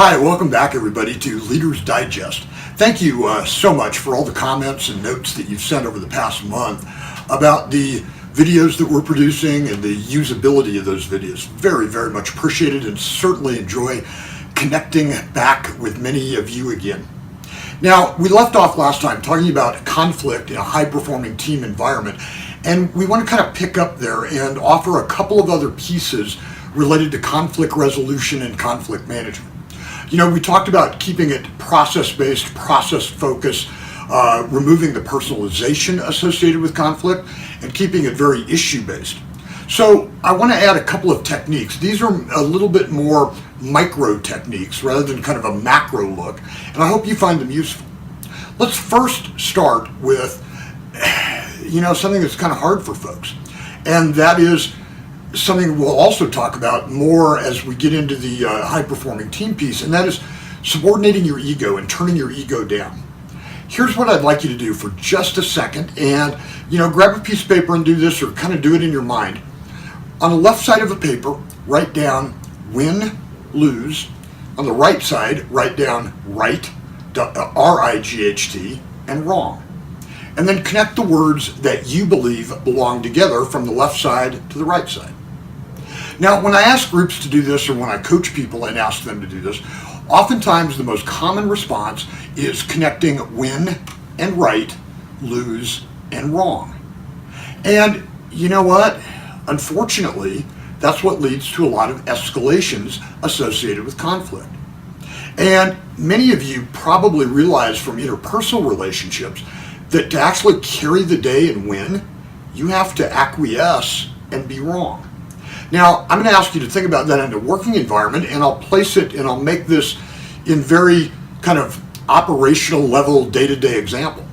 Hi, welcome back everybody to Leaders Digest. Thank you so much for all the comments and notes that you've sent over the past month about the videos that we're producing and the usability of those videos. Very, very much appreciated and certainly enjoy connecting back with many of you again. Now, we left off last time talking about conflict in a high-performing team environment, and we want to kind of pick up there and offer a couple of other pieces related to conflict resolution and conflict management. You know, we talked about keeping it process-based, process-focused, removing the personalization associated with conflict, and keeping it very issue-based. So I want to add a couple of techniques. These are a little bit more micro techniques rather than kind of a macro look, and I hope you find them useful. Let's first start with, something that's kind of hard for folks, and that is something we'll also talk about more as we get into the high-performing team piece, and that is subordinating your ego and turning your ego down. Here's what I'd like you to do for just a second, and grab a piece of paper and do this, or kind of do it in your mind. On the left side of the paper, write down win, lose. On the right side, write down right, R-I-G-H-T, and wrong. And then connect the words that you believe belong together from the left side to the right side. Now, when I ask groups to do this, or when I coach people and ask them to do this, oftentimes the most common response is connecting win and right, lose and wrong. And you know what? Unfortunately, that's what leads to a lot of escalations associated with conflict. And many of you probably realize from interpersonal relationships that to actually carry the day and win, you have to acquiesce and be wrong. Now, I'm going to ask you to think about that in a working environment, and I'll place it and I'll make this in very kind of operational level day-to-day example.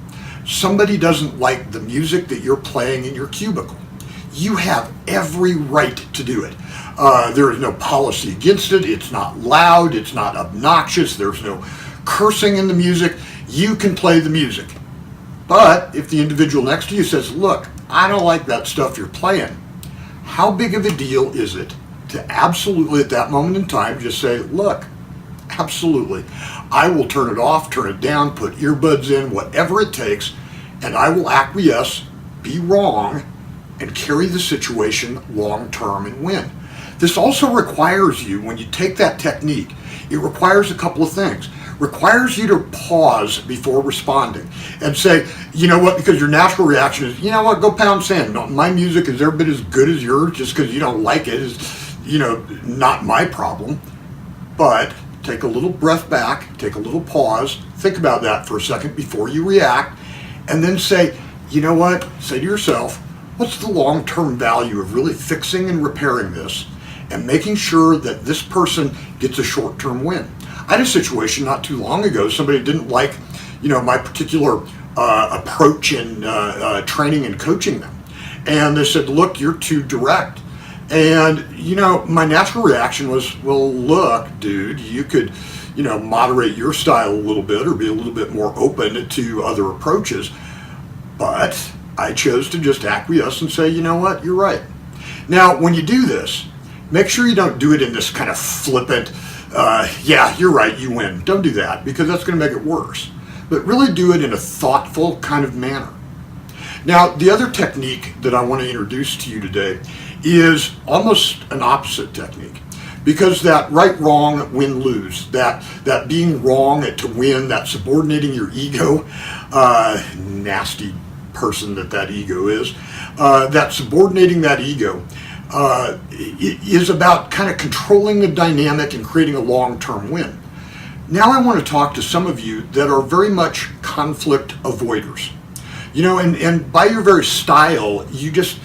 Somebody doesn't like the music that you're playing in your cubicle. You have every right to do it. There is no policy against it. It's not loud. It's not obnoxious. There's no cursing in the music. You can play the music. But if the individual next to you says, look, I don't like that stuff you're playing, how big of a deal is it to absolutely at that moment in time just say, look, absolutely, I will turn it off, turn it down, put earbuds in, whatever it takes, and I will acquiesce, be wrong, and carry the situation long term and win. This also requires you, when you take that technique, it requires a couple of things. Requires you to pause before responding and say, you know what, because your natural reaction is, you know what, go pound sand. No, my music is every bit as good as yours. Just because you don't like it is, not my problem. But take a little breath back, take a little pause, think about that for a second before you react, and then say, you know what, say to yourself, what's the long-term value of really fixing and repairing this and making sure that this person gets a short-term win? I had a situation not too long ago. Somebody didn't like, my particular approach in training and coaching them. And they said, look, you're too direct. And, my natural reaction was, well, look, dude, you could, moderate your style a little bit or be a little bit more open to other approaches. But I chose to just acquiesce and say, you know what, you're right. Now, when you do this, make sure you don't do it in this kind of flippant, yeah, you're right, you win. Don't do that, because that's going to make it worse. But really do it in a thoughtful kind of manner. Now, the other technique that I want to introduce to you today is almost an opposite technique. Because that right, wrong, win, lose, that being wrong to win, that subordinating your ego, nasty person that ego is, that subordinating that ego, is about kind of controlling the dynamic and creating a long-term win. Now I want to talk to some of you that are very much conflict avoiders. And by your very style, you just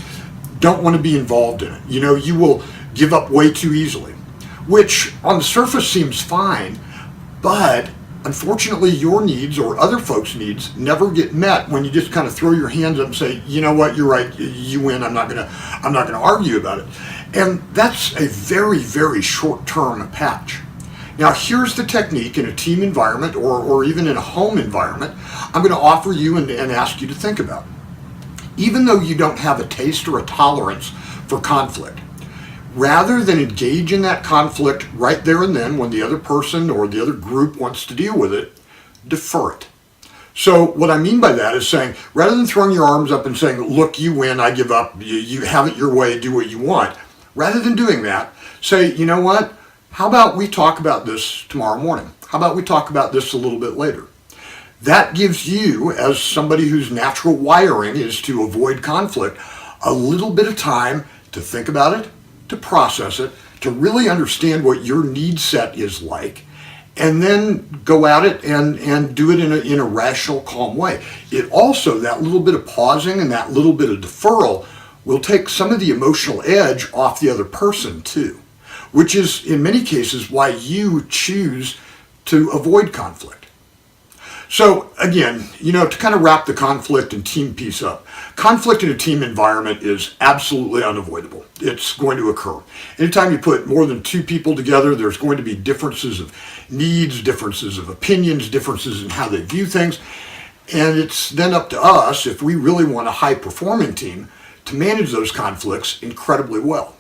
don't want to be involved in it. You will give up way too easily, which on the surface seems fine, but unfortunately your needs or other folks' needs never get met when you just kind of throw your hands up and say, you know what, you're right, you win, I'm not gonna argue about it. And that's a very, very short-term patch. Now here's the technique in a team environment or even in a home environment I'm going to offer you and ask you to think about. Even though you don't have a taste or a tolerance for conflict, rather than engage in that conflict right there and then when the other person or the other group wants to deal with it, defer it. So what I mean by that is saying, rather than throwing your arms up and saying, look, you win, I give up, you have it your way, do what you want. Rather than doing that, say, you know what? How about we talk about this tomorrow morning? How about we talk about this a little bit later? That gives you, as somebody whose natural wiring is to avoid conflict, a little bit of time to think about it, to process it, to really understand what your need set is like, and then go at it and do it in a rational, calm way. It also, that little bit of pausing and that little bit of deferral will take some of the emotional edge off the other person too, which is in many cases why you choose to avoid conflict. So again, to kind of wrap the conflict and team piece up, conflict in a team environment is absolutely unavoidable. It's going to occur. Anytime you put more than two people together, there's going to be differences of needs, differences of opinions, differences in how they view things. And it's then up to us, if we really want a high-performing team, to manage those conflicts incredibly well.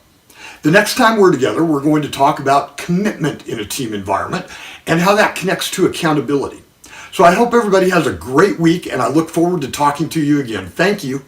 The next time we're together, we're going to talk about commitment in a team environment and how that connects to accountability. So I hope everybody has a great week, and I look forward to talking to you again. Thank you.